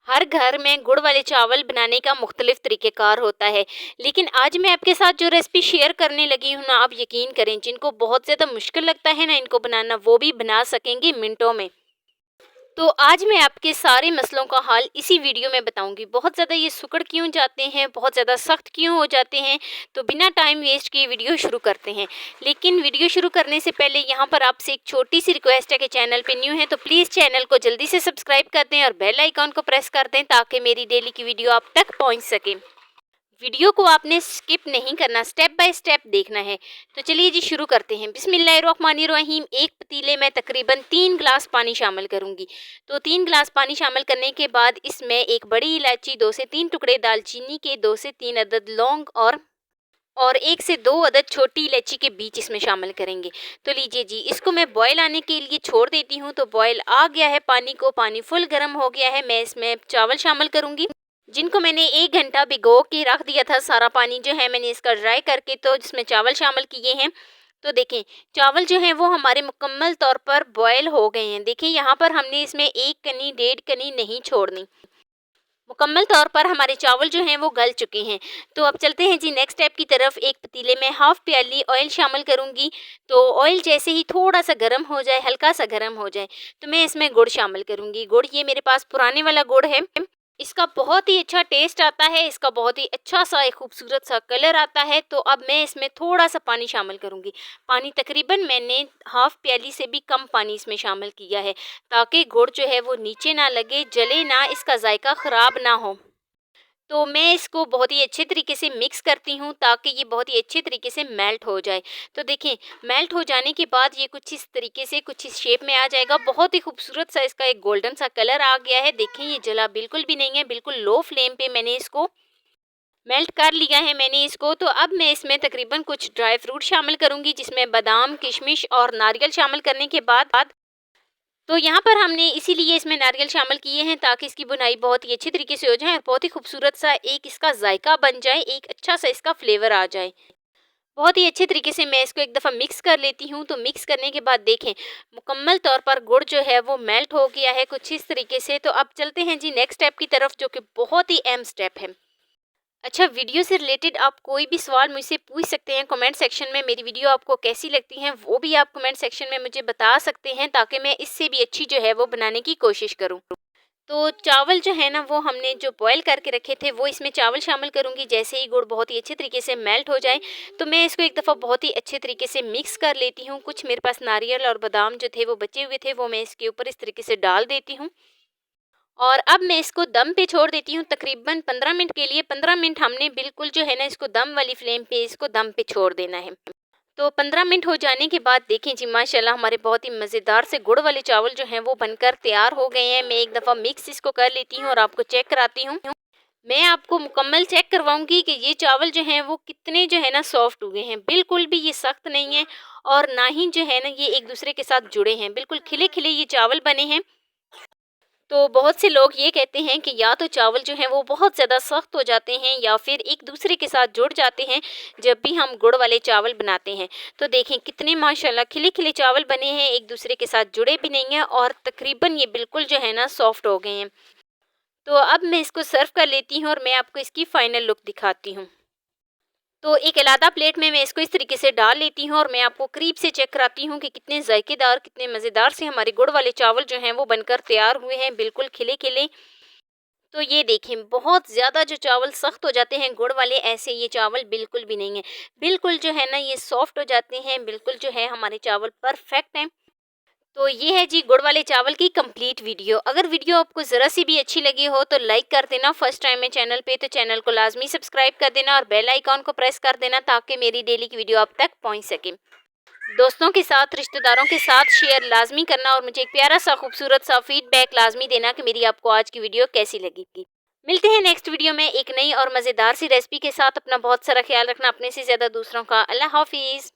हर घर में गुड़ वाले चावल बनाने का मुख्तलिफ तरीक़ेकार होता है, लेकिन आज मैं आपके साथ जो रेसिपी शेयर करने लगी हूँ ना, आप यकीन करें जिनको बहुत ज़्यादा मुश्किल लगता है ना इनको बनाना, वो भी बना सकेंगे मिनटों में। तो आज मैं आपके सारे मसलों का हल इसी वीडियो में बताऊंगी। बहुत ज़्यादा ये सिकुड़ क्यों जाते हैं, बहुत ज़्यादा सख्त क्यों हो जाते हैं, तो बिना टाइम वेस्ट किए वीडियो शुरू करते हैं। लेकिन वीडियो शुरू करने से पहले यहाँ पर आपसे एक छोटी सी रिक्वेस्ट है कि चैनल पे न्यू है तो प्लीज़ चैनल को जल्दी से सब्सक्राइब कर दें और बेल आइकॉन को प्रेस कर दें ताकि मेरी डेली की वीडियो आप तक पहुँच सके। वीडियो को आपने स्किप नहीं करना, स्टेप बाय स्टेप देखना है। तो चलिए जी शुरू करते हैं। बिस्मिल्लाहिर्रहमानिर्रहीम। एक पतीले में तकरीबन 3 गिलास पानी शामिल करूंगी। तो 3 गिलास पानी शामिल करने के बाद इसमें एक बड़ी इलायची, 2 से 3 टुकड़े दालचीनी के, 2 से 3 अदद लौंग और 1 से 2 अदद छोटी इलायची के बीज इसमें शामिल करेंगे। तो लीजिए जी, इसको मैं बॉयल आने के लिए छोड़ देती हूँ। तो बॉयल आ गया है पानी फुल गर्म हो गया है। मैं इसमें चावल शामिल करूंगी जिनको मैंने 1 घंटा भिगो के रख दिया था। सारा पानी जो है मैंने इसका ड्राई करके तो जिसमें चावल शामिल किए हैं। तो देखें, चावल जो हैं वो हमारे मुकम्मल तौर पर बॉयल हो गए हैं। देखिए यहाँ पर हमने इसमें 1 कनी 1.5 कनी नहीं छोड़नी, मुकम्मल तौर पर हमारे चावल जो हैं वो गल चुके हैं। तो अब चलते हैं जी नेक्स्ट स्टेप की तरफ। एक पतीले में हाफ प्याली ऑयल शामिल करूंगी। तो ऑयल जैसे ही थोड़ा सा गर्म हो जाए, हल्का सा गर्म हो जाए, तो मैं इसमें गुड़ शामिल करूंगी। गुड़ ये मेरे पास पुराने वाला गुड़ है। इसका बहुत ही अच्छा टेस्ट आता है, इसका बहुत ही अच्छा सा एक खूबसूरत सा कलर आता है। तो अब मैं इसमें थोड़ा सा पानी शामिल करूंगी। पानी तकरीबन मैंने हाफ प्याली से भी कम पानी इसमें शामिल किया है ताकि गुड़ जो है वो नीचे ना लगे, जले ना, इसका जायका ख़राब ना हो। तो मैं इसको बहुत ही अच्छे तरीके से मिक्स करती हूँ ताकि ये बहुत ही अच्छे तरीके से मेल्ट हो जाए। तो देखें, मेल्ट हो जाने के बाद ये कुछ इस तरीके से कुछ इस शेप में आ जाएगा। बहुत ही खूबसूरत सा इसका एक गोल्डन सा कलर आ गया है। देखें, ये जला बिल्कुल भी नहीं है, बिल्कुल लो फ्लेम पे मैंने इसको मेल्ट कर लिया है मैंने इसको। तो अब मैं इसमें तकरीबन कुछ ड्राई फ्रूट शामिल करूँगी जिसमें बादाम, किशमिश और नारियल शामिल करने के बाद तो यहाँ पर हमने इसीलिए इसमें नारियल शामिल किए हैं ताकि इसकी बुनाई बहुत ही अच्छी तरीके से हो जाए और बहुत ही खूबसूरत सा एक इसका जायका बन जाए, एक अच्छा सा इसका फ्लेवर आ जाए। बहुत ही अच्छे तरीके से मैं इसको एक दफ़ा मिक्स कर लेती हूँ। तो मिक्स करने के बाद देखें, मुकम्मल तौर पर गुड़ जो है वो मेल्ट हो गया है कुछ इस तरीके से। तो अब चलते हैं जी नेक्स्ट स्टेप की तरफ जो कि बहुत ही अहम स्टेप है। अच्छा, वीडियो से रिलेटेड आप कोई भी सवाल मुझसे पूछ सकते हैं कमेंट सेक्शन में। मेरी वीडियो आपको कैसी लगती हैं वो भी आप कमेंट सेक्शन में मुझे बता सकते हैं ताकि मैं इससे भी अच्छी जो है वो बनाने की कोशिश करूं। तो चावल जो है ना वो हमने जो बॉयल करके रखे थे वो इसमें चावल शामिल करूंगी। जैसे ही गुड़ बहुत ही अच्छे तरीके से मेल्ट हो जाए तो मैं इसको एक दफ़ा बहुत ही अच्छे तरीके से मिक्स कर लेती हूँ। कुछ मेरे पास नारियल और बादाम जो थे वो बचे हुए थे, वो मैं इसके ऊपर इस तरीके से डाल देती हूँ और अब मैं इसको दम पे छोड़ देती हूँ तकरीबन 15 मिनट के लिए। 15 मिनट हमने बिल्कुल जो है ना इसको दम वाली फ्लेम पे इसको दम पे छोड़ देना है। तो 15 मिनट हो जाने के बाद देखें जी, माशाल्लाह हमारे बहुत ही मज़ेदार से गुड़ वाले चावल जो हैं वो बनकर तैयार हो गए हैं। मैं एक दफ़ा मिक्स इसको कर लेती हूँ और आपको चेक कराती हूँ। मैं आपको मुकम्मल चेक करवाऊंगी कि ये चावल जो हैं वो कितने जो है ना सॉफ्ट हुए हैं। बिल्कुल भी ये सख्त नहीं है और ना ही जो है ना ये एक दूसरे के साथ जुड़े हैं। बिल्कुल खिले खिले ये चावल बने हैं। तो बहुत से लोग ये कहते हैं कि या तो चावल जो हैं वो बहुत ज़्यादा सख्त हो जाते हैं या फिर एक दूसरे के साथ जुड़ जाते हैं जब भी हम गुड़ वाले चावल बनाते हैं। तो देखें कितने माशाल्लाह खिले खिले चावल बने हैं, एक दूसरे के साथ जुड़े भी नहीं हैं और तकरीबन ये बिल्कुल जो है ना सॉफ्ट हो गए हैं। तो अब मैं इसको सर्व कर लेती हूँ और मैं आपको इसकी फाइनल लुक दिखाती हूँ। तो एक अलग प्लेट में मैं इसको इस तरीके से डाल लेती हूँ और मैं आपको करीब से चेक कराती हूँ कि कितने जायकेदार, कितने मज़ेदार से हमारे गुड़ वाले चावल जो हैं वो बनकर तैयार हुए हैं, बिल्कुल खिले खिले। तो ये देखें, बहुत ज़्यादा जो चावल सख्त हो जाते हैं गुड़ वाले, ऐसे ये चावल बिल्कुल भी नहीं है। बिल्कुल जो है ना ये सॉफ्ट हो जाते हैं, बिल्कुल जो है हमारे चावल परफेक्ट हैं। तो ये है जी गुड़ वाले चावल की कंप्लीट वीडियो। अगर वीडियो आपको ज़रा सी भी अच्छी लगी हो तो लाइक कर देना। फर्स्ट टाइम है चैनल पे तो चैनल को लाजमी सब्सक्राइब कर देना और बेल आइकॉन को प्रेस कर देना ताकि मेरी डेली की वीडियो आप तक पहुंच सके। दोस्तों के साथ, रिश्तेदारों के साथ शेयर लाजमी करना और मुझे एक प्यारा सा खूबसूरत सा फीडबैक लाजमी देना कि मेरी आपको आज की वीडियो कैसी लगेगी। मिलते हैं नेक्स्ट वीडियो में एक नई और मज़ेदार सी रेसिपी के साथ। अपना बहुत सारा ख्याल रखना, अपने से ज़्यादा दूसरों का। अल्लाह हाफिज़।